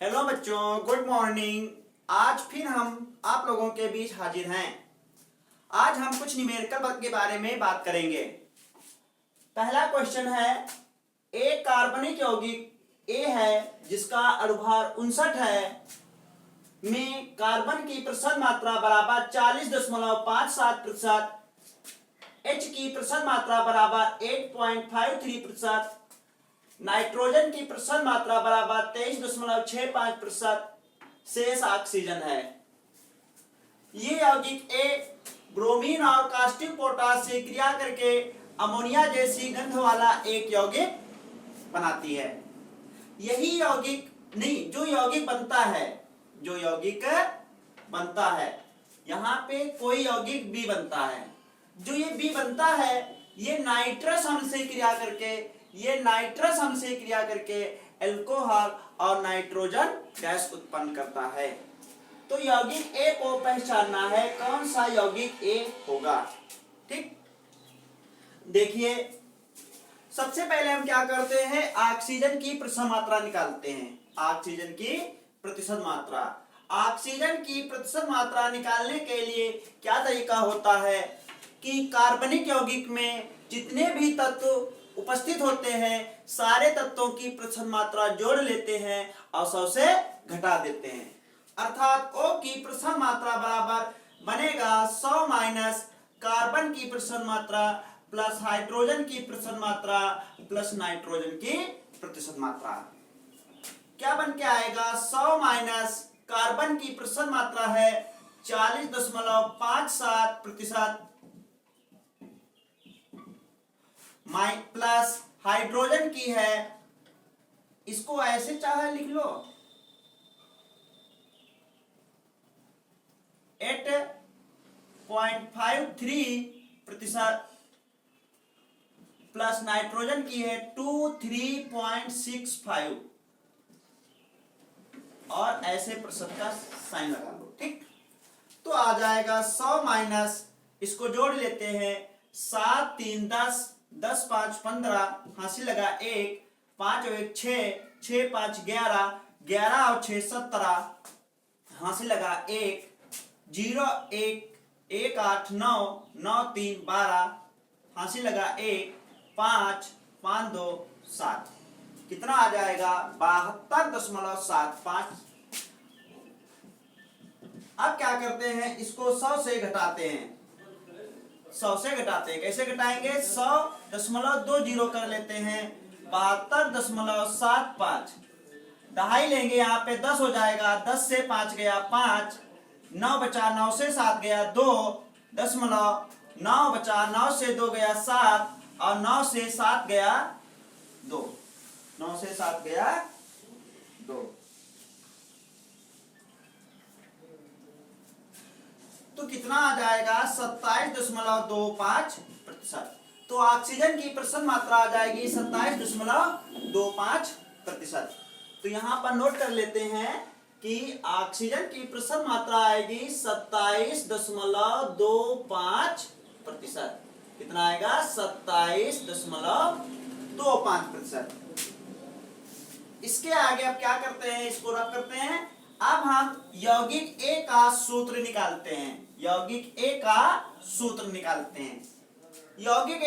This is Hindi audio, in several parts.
हेलो बच्चों, गुड मॉर्निंग। आज फिर हम आप लोगों के बीच हाजिर हैं। आज हम कुछ न्यूमेरिकल के बारे में बात करेंगे। पहला क्वेश्चन है, एक कार्बनिक यौगिक ए है जिसका अणुभार 59 है में कार्बन की प्रतिशत मात्रा बराबर 40.57%, H की प्रतिशत मात्रा बराबर 8.53%, नाइट्रोजन की प्रतिशत मात्रा बराबर 23.65%, शेष ऑक्सीजन है। ये यौगिक ए ब्रोमीन और कास्टिक पोटाश से क्रिया करके अमोनिया जैसी गंध वाला एक यौगिक बनाती है। यही यौगिक नहीं, जो यौगिक बनता है यहाँ पे कोई यौगिक बी बनता है। जो ये बी बनता है ये नाइट्रस अम्ल से क्रिया करके अल्कोहल और नाइट्रोजन गैस उत्पन्न करता है। तो यौगिक ए को पहचानना है, कौन सा यौगिक ए होगा। ठीक, देखिए सबसे पहले हम क्या करते हैं, ऑक्सीजन की प्रतिशत मात्रा निकालते हैं। ऑक्सीजन की प्रतिशत मात्रा निकालने के लिए क्या तरीका होता है कि कार्बनिक यौगिक में जितने भी तत्व उपस्थित होते हैं सारे तत्वों की प्रतिशत मात्रा जोड़ लेते हैं और 100 से घटा देते हैं। अर्थात O की प्रतिशत मात्रा बराबर बनेगा 100 माइनस कार्बन की प्रतिशत मात्रा प्लस हाइड्रोजन की प्रतिशत मात्रा प्लस नाइट्रोजन की प्रतिशत मात्रा। क्या बन के आएगा, 100 माइनस कार्बन की प्रतिशत मात्रा है 40.57% प्लस हाइड्रोजन की है, इसको ऐसे चाहे लिख लो 8.53% प्लस नाइट्रोजन की है 23.65 और ऐसे प्रतिशत का साइन लगा लो। ठीक, तो आ जाएगा 100 माइनस, इसको जोड़ लेते हैं 7 3 10 10 5 15, हासिल लगा 1 5 और 1 6 6 5 11 11 और 6 17, हासिल लगा 1 0 1 1 8 9 9 3 12, हासिल लगा 1 5 5 2 7। कितना आ जाएगा, 72.75। अब क्या करते हैं, इसको 100 से घटाते हैं। कैसे घटाएंगे, 100.20 कर लेते हैं, 72.75। दहाई लेंगे, यहाँ पे 10 हो जाएगा, 10 से 5 गया 5, 9 बचा, 9 से 7 गया 2, 9 बचा, 9 से 2 गया 7 और 9 से 7 गया 2, 9 से 7 गया 2। तो कितना आ जाएगा, 27.25%। तो ऑक्सीजन की प्रतिशत मात्रा आ जाएगी 27.25%। तो यहाँ पर नोट कर लेते हैं कि ऑक्सीजन की प्रतिशत मात्रा आएगी 27.25%। कितना आएगा, 27.25%। इसके आगे अब क्या करते हैं, इसको रब करते हैं। अब हम यौगिक ए का सूत्र निकालते हैं। यौगिक ए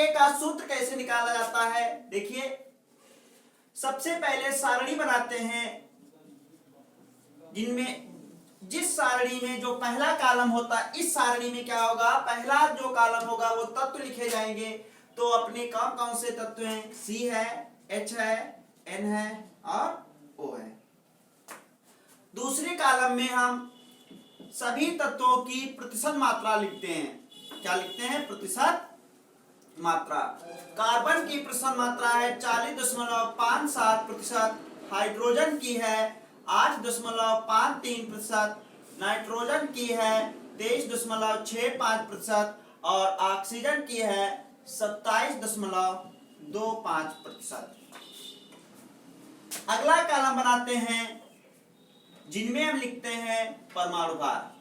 का सूत्र कैसे निकाला जाता है, देखिए सबसे पहले सारणी बनाते हैं, जिस सारणी में जो पहला कॉलम होता है, इस सारणी में क्या होगा, पहला जो कॉलम होगा वो तत्व लिखे जाएंगे। तो अपने कौन से तत्व हैं, C है, H है, N है और O है। दूसरे कॉलम में हम सभी तत्वों की प्रतिशत मात्रा लिखते हैं। क्या लिखते हैं, प्रतिशत मात्रा। कार्बन की प्रतिशत मात्रा है 40.57%, हाइड्रोजन की है 8.53%, नाइट्रोजन की है 23.65% और ऑक्सीजन की है 27.25%। अगला कॉलम बनाते हैं जिनमें हम लिखते हैं परमाणु भार।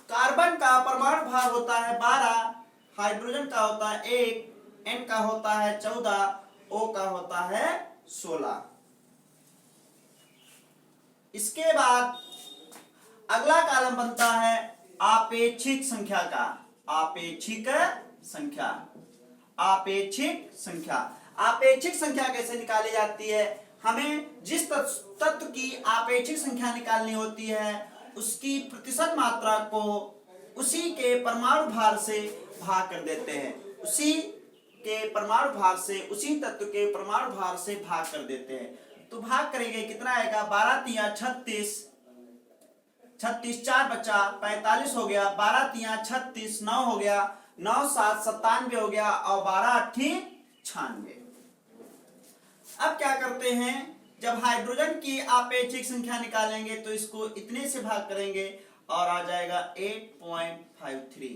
कार्बन का परमाणु भार होता है 12, हाइड्रोजन का होता है 1, N का होता है 14 O का होता है 16। इसके बाद अगला कॉलम बनता है आपेक्षिक संख्या का। आपेक्षिक संख्या, आपेक्षिक संख्या। आपेक्षिक संख्या कैसे निकाली जाती है? हमें जिस तत्व की आपेक्षिक संख्या निकालनी होती है उसकी प्रतिशत मात्रा को उसी के परमाणु भार से भाग कर देते हैं। उसी के परमाणु भार से, उसी तत्व के परमाणु भार से भाग कर देते हैं। तो भाग करेंगे कितना आएगा? 12 तिया 36, 36 4 बचा 45 हो गया, 12 तिया 36 9 हो गया, 9 7 97 हो गया और 12 8 96। अब क्या करते हैं, जब हाइड्रोजन की आपेक्षिक संख्या निकालेंगे तो इसको इतने से भाग करेंगे और आ जाएगा 8.53।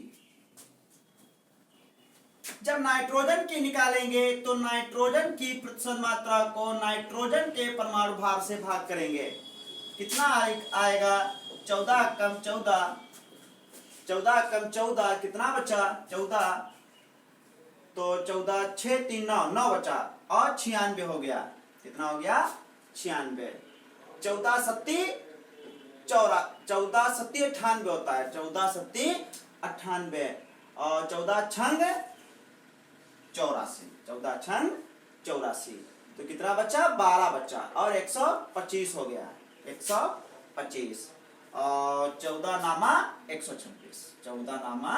जब नाइट्रोजन की निकालेंगे तो नाइट्रोजन की प्रतिशत मात्रा को नाइट्रोजन के परमाणु भार से भाग करेंगे। कितना आएगा? 14 कम 14, 14 कम 14 कितना बचा? 14, तो 14 6 3 9 9 बचा और 96 हो गया। कितना हो गया? 96। 14 सत्ती 98 होता है, 14 सत्ती 98 और 14 छंग 84, 14 छंग 84। तो कितना बचा? 12 बचा और 125 हो गया, 125 और 14 नामा 126, 14 नामा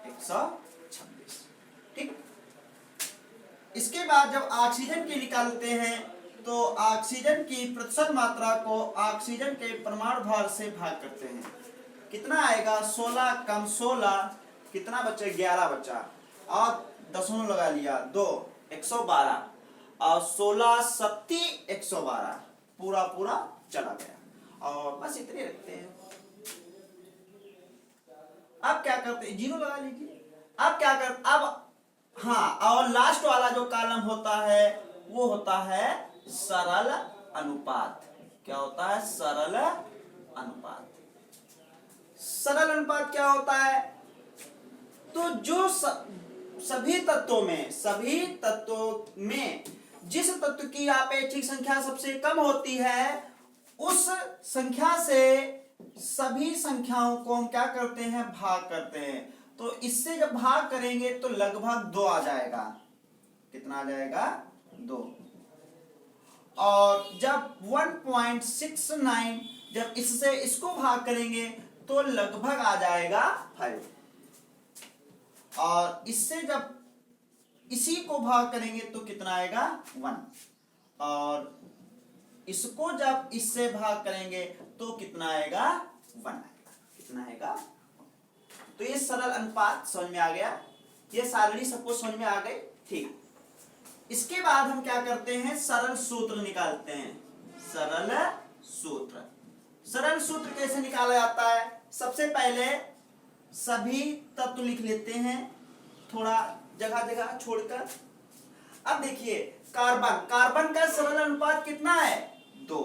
126। ठीक। इसके बाद जब ऑक्सीजन की निकालते हैं तो ऑक्सीजन की प्रतिशत मात्रा को ऑक्सीजन के परमाणु भार से भाग करते हैं। कितना आएगा? 16 कम 16 कितना बचे? 11 बचा और दशमलव लगा लिया 2, 112 और 16 सत्ती 112 पूरा पूरा चला गया। और बस इतने रखते हैं। अब क्या करते हैं? 0 लगा लीजिए। अब क्या कर, अब हाँ, और लास्ट वाला जो कॉलम होता है वो होता है सरल अनुपात। क्या होता है? सरल अनुपात। सरल अनुपात क्या होता है? तो जो सभी तत्वों में जिस तत्व की आपेक्षिक संख्या सबसे कम होती है उस संख्या से सभी संख्याओं को हम क्या करते हैं? भाग करते हैं। तो इससे जब भाग करेंगे तो लगभग 2 आ जाएगा। कितना आ जाएगा? 2। और जब 1.69 जब इससे इसको भाग करेंगे तो लगभग आ जाएगा 5। और इससे जब इसी को भाग करेंगे तो कितना आएगा? 1। और इसको जब इससे भाग करेंगे तो कितना आएगा? 1 आएगा। कितना आएगा? तो ये सरल अनुपात समझ में आ गया, ये सारणी सबको समझ में आ गई। ठीक। इसके बाद हम क्या करते हैं? सरल सूत्र निकालते हैं। सरल सूत्र। सरल सूत्र कैसे निकाला जाता है? सबसे पहले सभी तत्व लिख लेते हैं, थोड़ा जगह जगह छोड़कर। अब देखिए, कार्बन का सरल अनुपात कितना है? 2।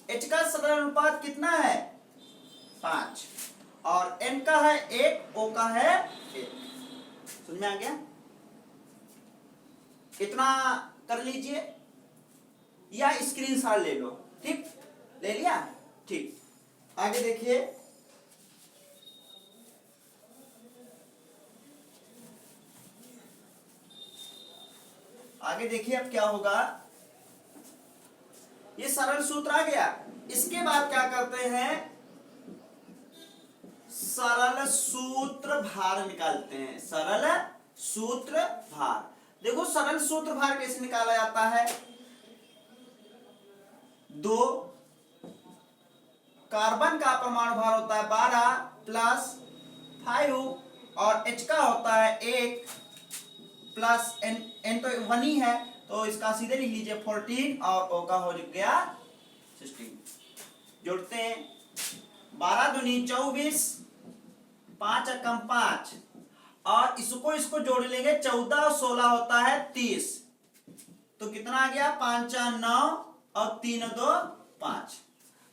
H का सरल अनुपात कितना है? 5 और N का है 1, O का है 1। समझ में आ गया? इतना कर लीजिए या स्क्रीनशॉट ले लो। ठीक, ले लिया? ठीक। आगे देखिए, आगे देखिए अब क्या होगा। ये सरल सूत्र आ गया। इसके बाद क्या करते हैं? सरल सूत्र भार निकालते हैं। सरल सूत्र भार। देखो सरल सूत्र भार कैसे निकाला जाता है? 2 कार्बन का परमाणु भार होता है 12 प्लस 5 और H का होता है 1 प्लस N तो 1 ही है तो इसका सीधे लिख लीजिए 14 और O का हो गया 16। जोड़ते हैं 12 दूनी 24, 5 एकम 5 और इसको जोड़ लेंगे 14 और 16 होता है 30। तो कितना आ गया? 5 4 9 और 3 2 5।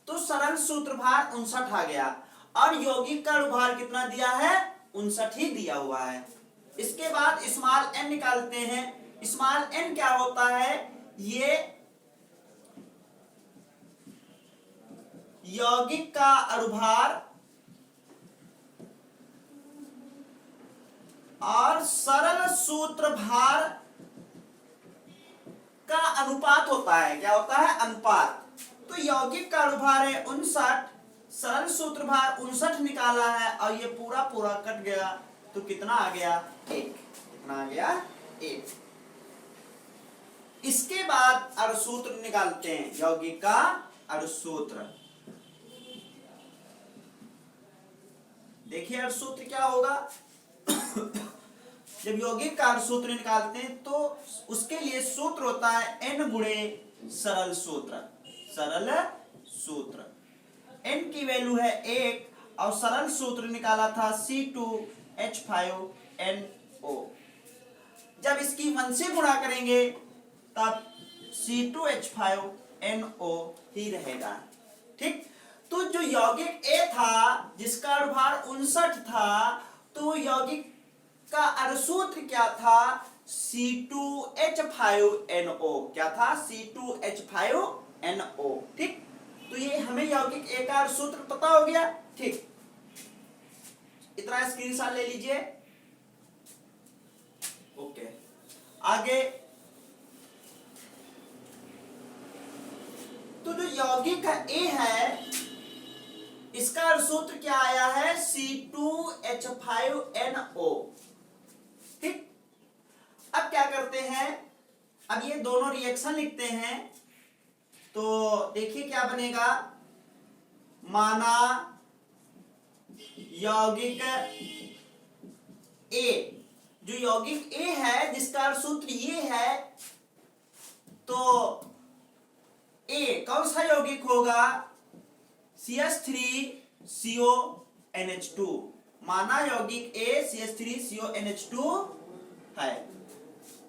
तो सरल सूत्र भार 59 आ गया और यौगिक का भार कितना दिया है? 59 ही दिया हुआ है। इसके बाद स्मॉल n निकालते हैं। स्मॉल n क्या होता है? ये यौगिक का अणुभार और सरल सूत्र भार का अनुपात होता है। क्या होता है? अनुपात। तो यौगिक का अणुभार है 59, सरल सूत्र भार 59 निकाला है और ये पूरा पूरा कट गया तो कितना आ गया? 1। कितना आ गया? 1। इसके बाद अणुसूत्र निकालते हैं, यौगिक का अणुसूत्र। देखिए अणुसूत्र क्या होगा। जब यौगिक का अणुसूत्र निकालते हैं तो उसके लिए सूत्र होता है n गुणे सरल सूत्र। सरल सूत्र n की वैल्यू है 1 और सरल सूत्र निकाला था C2H5NO। जब इसकी 1 से गुणा करेंगे तब C2H5NO ही रहेगा। ठीक। तो जो यौगिक A था जिसका अणुभार 59 था, तो यौगिक का अणुसूत्र क्या था? C2H5NO। क्या था? C2H5NO। ठीक। तो ये हमें यौगिक A का अणुसूत्र पता हो गया। ठीक, इतना स्क्रीनशॉट ले लीजिए। ओके, आगे। तो जो यौगिक का A है इसका अणुसूत्र क्या आया है? C2H5NO। ठीक। अब क्या करते हैं? अब ये दोनों रिएक्शन लिखते हैं तो देखिए क्या बनेगा। माना यौगिक A, जो यौगिक A है जिसका अणुसूत्र ये है, तो A कौन सा यौगिक होगा? CH3CONH2। माना यौगिक A CH3CONH2 है।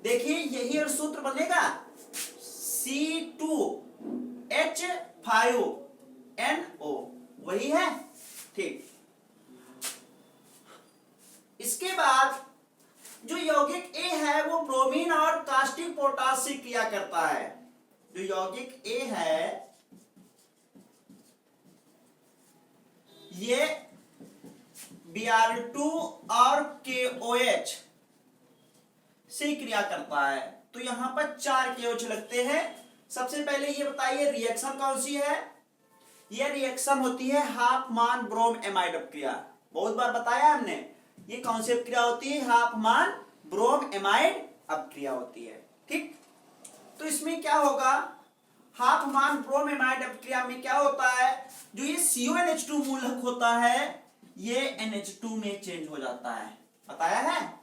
देखिए यही अणुसूत्र बनेगा C2H5NO, वही है। ठीक। इसके बाद जो यौगिक A है वो ब्रोमीन और कास्टिक पोटाश से क्रिया करता है। जो यौगिक A है ये Br2 और KOH से क्रिया करता है। तो यहां पर 4 KOH लगते हैं। सबसे पहले ये बताइए रिएक्शन कौन सी है? ये रिएक्शन होती है हाफ मान ब्रोम एमाइड अपक्रिया। बहुत बार बताया हमने, ये कौन सी अपक्रिया होती है? हाफ मान ब्रोम एमाइड अपक्रिया होती है। ठीक। तो इसमें क्या होगा? हाफ मान ब्रोम एमाइड अपक्रिया में क्या होता है? जो ये CONH2 मूलक होता है ये NH2 में चेंज हो जाता है। बताया है।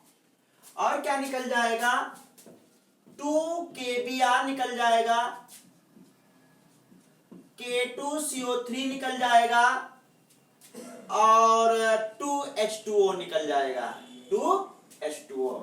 और क्या निकल जाएगा? 2KBr निकल जाएगा, K2CO3 निकल जाएगा और 2H2O निकल जाएगा। 2H2O।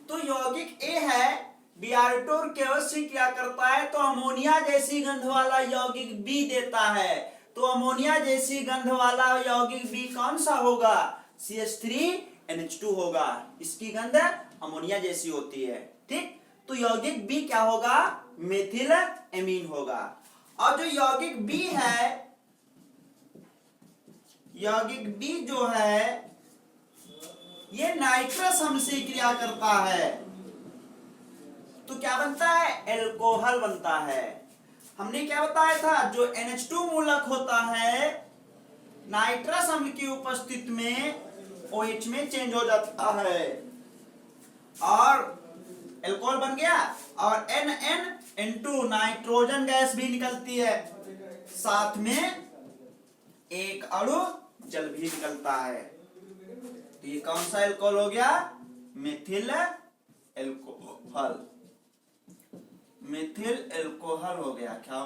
तो यौगिक A है Br2 और KOH से क्या करता है? तो अमोनिया जैसी गंध वाला यौगिक B देता है। तो अमोनिया जैसी गंध वाला यौगिक B कौन सा होगा? CH3NH2 होगा। इसकी गंध अमोनिया जैसी होती है। ठीक। तो यौगिक B क्या होगा? मेथिल एमीन होगा। और जो यौगिक B है, यौगिक B जो है ये नाइट्रस अम्ल से क्रिया करता है तो क्या बनता है? एल्कोहल बनता है। हमने क्या बताया था? जो NH2 मूलक होता है नाइट्रस अम्ल की उपस्थिति में OH में चेंज हो जाता है और एल्कोहल बन गया और NN2 नाइट्रोजन गैस भी निकलती है, साथ में एक अणु जल भी निकलता है। तो ये कौन सा एल्कोहल हो गया? Methyl alcohol. मेथिल एल्कोहल हो गया। क्या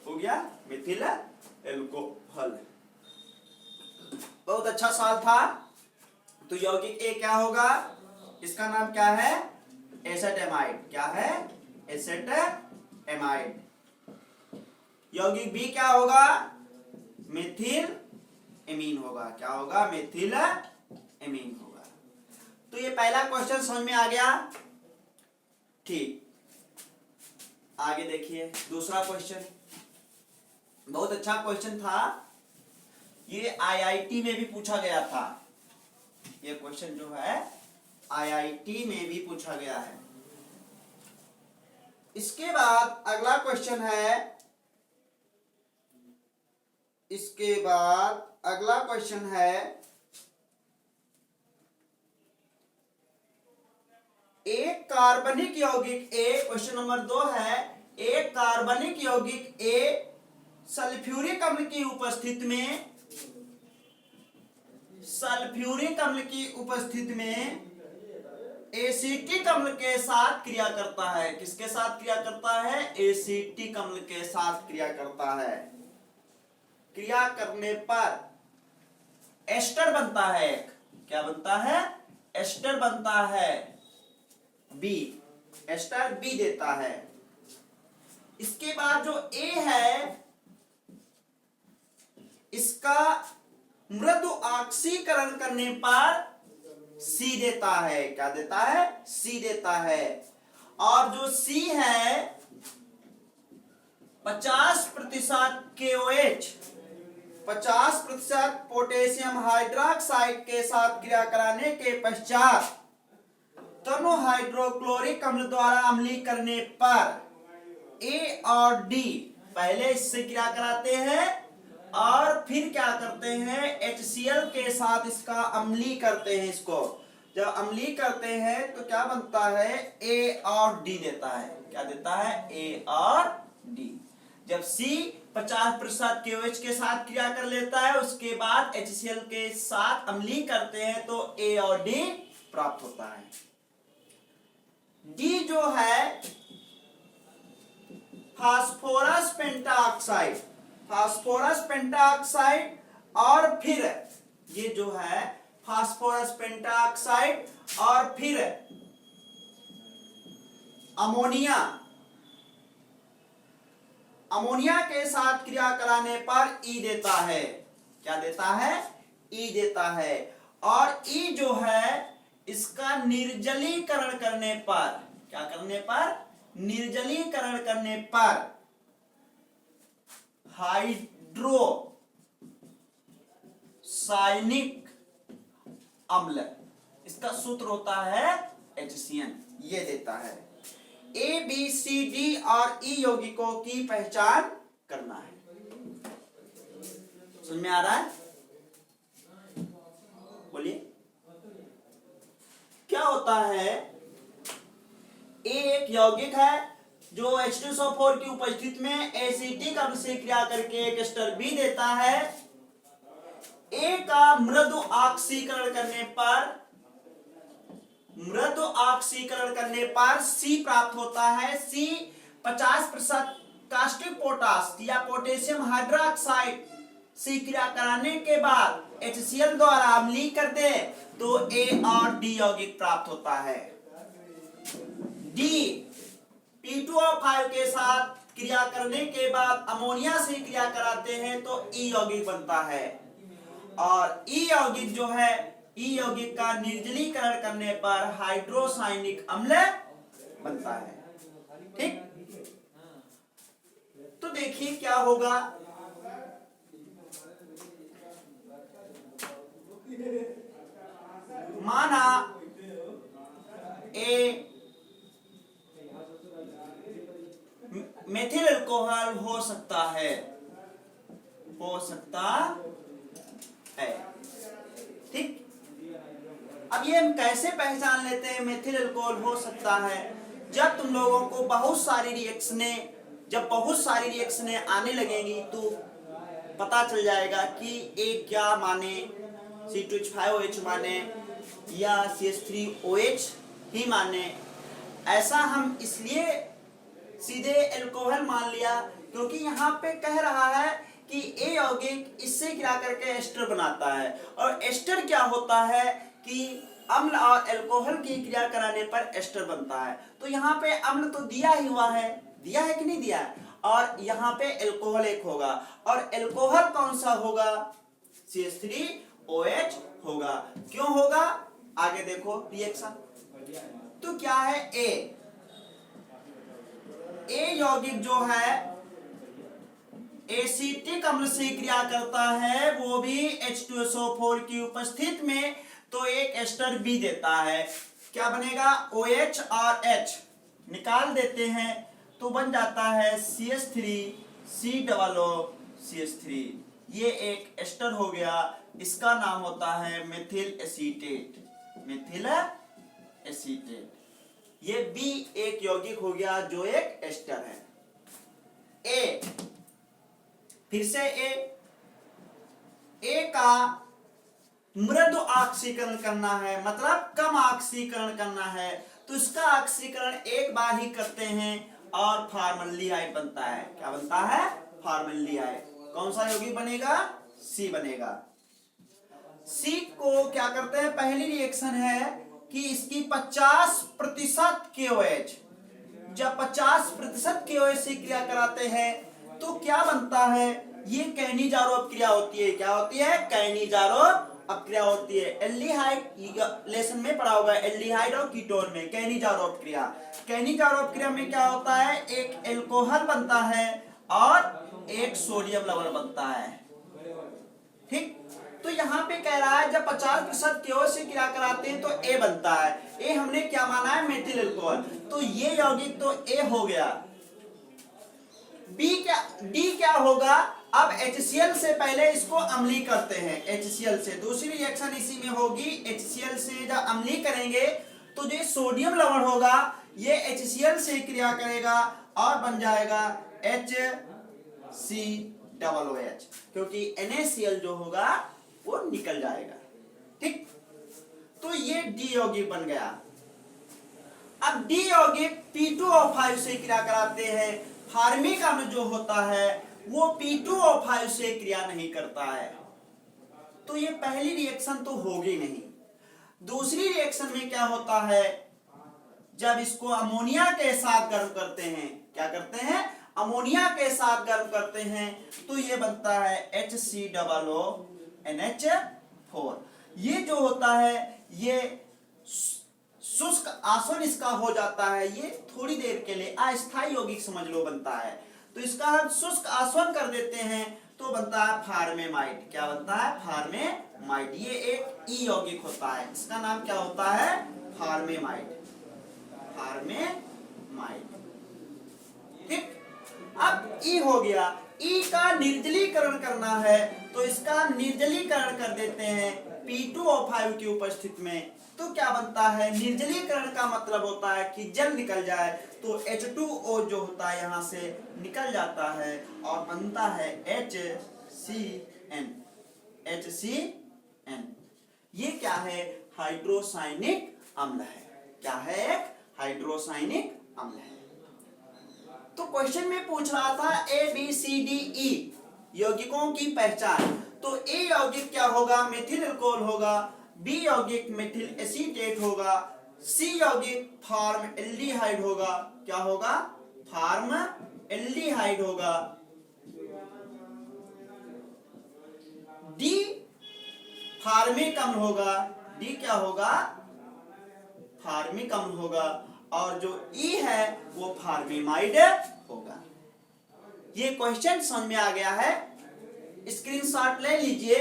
हो गया? Methyl alcohol. बहुत अच्छा सवाल था। तो यौगिक A क्या होगा? इसका नाम क्या है? एसेटेमाइड। क्या है? एसेटेमाइड। यौगिक B क्या होगा? मेथिल एमीन होगा। क्या होगा? मेथिल एमीन होगा। तो ये पहला क्वेश्चन समझ में आ गया। ठीक, आगे देखिए दूसरा क्वेश्चन, बहुत अच्छा क्वेश्चन था, ये आईआईटी में भी पूछा गया था। ये क्वेश्चन जो है आईआईटी में भी पूछा गया है। इसके बाद अगला क्वेश्चन है, इसके बाद अगला क्वेश्चन है, एक कार्बनिक यौगिक ए, क्वेश्चन नंबर 2 है, एक कार्बनिक यौगिक ए सल्फ्यूरिक अम्ल की उपस्थिति में, सल्फ्यूरिक अम्ल की उपस्थिति में एसिटिक अम्ल के साथ क्रिया करता है। किसके साथ क्रिया करता है? एसिटिक अम्ल के साथ क्रिया करता है। क्रिया करने पर एस्टर बनता है। क्या बनता है? एस्टर बनता है, बी, एस्टर बी देता है। इसके बाद जो ए है, इसका मृदु ऑक्सीकरण करने पर सी देता है। क्या देता है? सी देता है। और जो सी है 50% KOH, 50% पोटेशियम हाइड्रोक्साइड के साथ क्रिया कराने के पश्चात दोनों हाइड्रोक्लोरिक अम्ल द्वारा अम्लीय करने पर ए और डी पहले इससे क्रिया कराते हैं और फिर क्या करते हैं, HCl के साथ इसका अम्लीय करते हैं। इसको जब अम्लीय करते हैं तो क्या बनता है? ए और डी देता है। क्या देता है? ए और डी। जब C 50% KOH के साथ क्रिया कर लेता है, उसके बाद HCl के साथ अम्लीय करते हैं तो A और D प्राप्त होता है। D जो है फास्फोरस पेंटाऑक्साइड, फास्फोरस पेंटाऑक्साइड और फिर ये जो है फास्फोरस पेंटाऑक्साइड और फिर अमोनिया, अमोनिया के साथ क्रिया कराने पर ई देता है। क्या देता है? ई देता है। और ई जो है इसका निर्जलीकरण करने पर, क्या करने पर? निर्जलीकरण करने पर हाइड्रोसायनिक अम्ल, इसका सूत्र होता है HCN, ये देता है। ए, बी, सी, डी और ई यौगिकों की पहचान करना है। समझ में आ रहा है? बोलिए क्या होता है? ए एक यौगिक है जो H2SO4 की उपस्थिति में एसिटिक अम्ल से क्रिया करके एक एस्टर बी देता है। ए का मृदु ऑक्सीकरण करने पर, मृदु ऑक्सीकरण करने पर सी प्राप्त होता है। सी 50% कास्टिक पोटास या पोटेशियम हाइड्रोक्साइड से क्रिया कराने के बाद HCl द्वारा अम्लीय कर दे तो ए और डी यौगिक प्राप्त होता है। डी P2O5 के साथ क्रिया करने के बाद अमोनिया से क्रिया कराते हैं तो ई यौगिक बनता है। और ई यौगिक जो है, ई यौगिक का निर्जलीकरण करने पर हाइड्रोसायनिक अम्ल बनता है। ठीक, तो देखिए क्या होगा। माना ए मेथिल अल्कोहल हो सकता है, हो सकता है। ठीक, अब ये हम कैसे पहचान लेते हैं मेथिल अल्कोहल हो सकता है? जब तुम लोगों को बहुत सारी रिएक्शनें, जब बहुत सारी रिएक्शनें आने लगेंगी तो पता चल जाएगा कि ए क्या माने, C2H5OH माने या CH3OH ही माने। ऐसा हम इसलिए सीधे अल्कोहल मान लिया क्योंकि यहाँ पे कह रहा है कि ए यौगिक इससे क्रिया करके एस्टर बनाता है। और एस्टर क्या होता है कि अम्ल और अल्कोहल की क्रिया कराने पर एस्टर बनता है। तो यहाँ पे अम्ल तो दिया ही हुआ है, दिया है कि नहीं दिया है? और यहाँ पे अल्कोहल एक होगा और अल्कोहल कौन सा होगा? CH3OH होगा। क्यों होगा? आगे देखो रिएक्शन। तो क्या है ए यौगिक जो है एसिटिक अम्ल से क्रिया करता है, वो भी H2SO4 की उपस्थिति में, तो एक एस्टर बी देता है। क्या बनेगा? OH और H निकाल देते हैं तो बन जाता है CH3 COO ये एक एस्टर हो गया। इसका नाम होता है मेथिल एसीटेट। मेथिल एसीटेट ये बी एक यौगिक हो गया जो एक एस्टर है। ए फिर से ए का मृदु ऑक्सीकरण करना है, मतलब कम ऑक्सीकरण करना है, तो इसका ऑक्सीकरण एक बार ही करते हैं और फॉर्मल्डिहाइड बनता है। क्या बनता है? फॉर्मल्डिहाइड। कौन सा यौगिक बनेगा? सी बनेगा। सी को क्या करते हैं? पहली रिएक्शन है कि इसकी 50% KOH, जब 50% KOH से क्रिया कराते हैं तो क्या बनता है? ये कैनिजारो अपक्रिया होती है। क्या होती है? कैनिजारो अपक्रिया होती है। एल्डिहाइड लेसन में पढ़ा होगा, एल्डिहाइड और कीटोन में कैनिजारो अपक्रिया। कैनिजारो अपक्रिया में क्या होता है? एक एल्कोहल बनता है और एक सोडियम लवण बनता है। ठीक, तो यहाँ पे कह रहा है जब 50% KOH से क्रिया कराते हैं तो ए बनता है। ए हमने क्या माना है? Methyl alcohol. तो ये यौगिक तो ए हो गया। डी क्या होगा? अब HCl से पहले इसको अम्लीय करते हैं। HCl से दूसरी रिएक्शन इसी में होगी। HCl से जब अम्लीय करेंगे तो जो सोडियम लवण होगा ये HCl से क्रिया करेगा और बन जाएगा HCOOH, क्योंकि NaCl जो होगा वो निकल जाएगा। ठीक, तो ये डी यौगिक बन गया। अब डी यौगिक P2O5 से क्रिया कराते हैं। फार्मिक अम्ल जो होता है वो P2O5 से क्रिया नहीं करता है, तो ये पहली रिएक्शन तो होगी नहीं। दूसरी रिएक्शन में क्या होता है? जब इसको अमोनिया के साथ गर्म करते हैं, क्या करते हैं? अमोनिया के साथ गर्म करते हैं तो ये बनता है HCOONH4। ये जो होता है ये शुष्क आसवन इसका हो जाता है। ये थोड़ी देर के लिए अस्थायी यौगिक समझ लो बनता है, तो इसका हम शुष्क आसवन कर देते हैं तो बनता है फार्मेमाइड। क्या बनता है? फार्मेमाइड। ये एक ई यौगिक होता है, इसका नाम क्या होता है? फार्मेमाइड। फार्मेमाइड। ठीक, अब ई हो गया। ई का निर्जलीकरण करना है तो इसका निर्जलीकरण कर देते हैं P2O5 की उपस्थिति में, तो क्या बनता है? निर्जलीकरण का मतलब होता है कि जल निकल जाए, तो H2O जो होता है यहां से निकल जाता है और बनता है HCN। ये क्या है? हाइड्रोसायनिक अम्ल है। क्या है? एक हाइड्रोसायनिक अम्ल है। तो क्वेश्चन में पूछ रहा था ABCDE यौगिकों की पहचान। तो ए यौगिक क्या होगा? मेथिल अल्कोहल होगा। बी यौगिक मेथिल एसीटेट होगा। सी यौगिक फॉर्मल्डिहाइड होगा। क्या होगा? फॉर्मल्डिहाइड होगा। डी फार्मिक अम्ल होगा। डी क्या होगा? फार्मिक अम्ल होगा। और जो ई है वो फार्मेमाइड होगा। ये क्वेश्चन समझ में आ गया है? स्क्रीनशॉट ले लीजिए।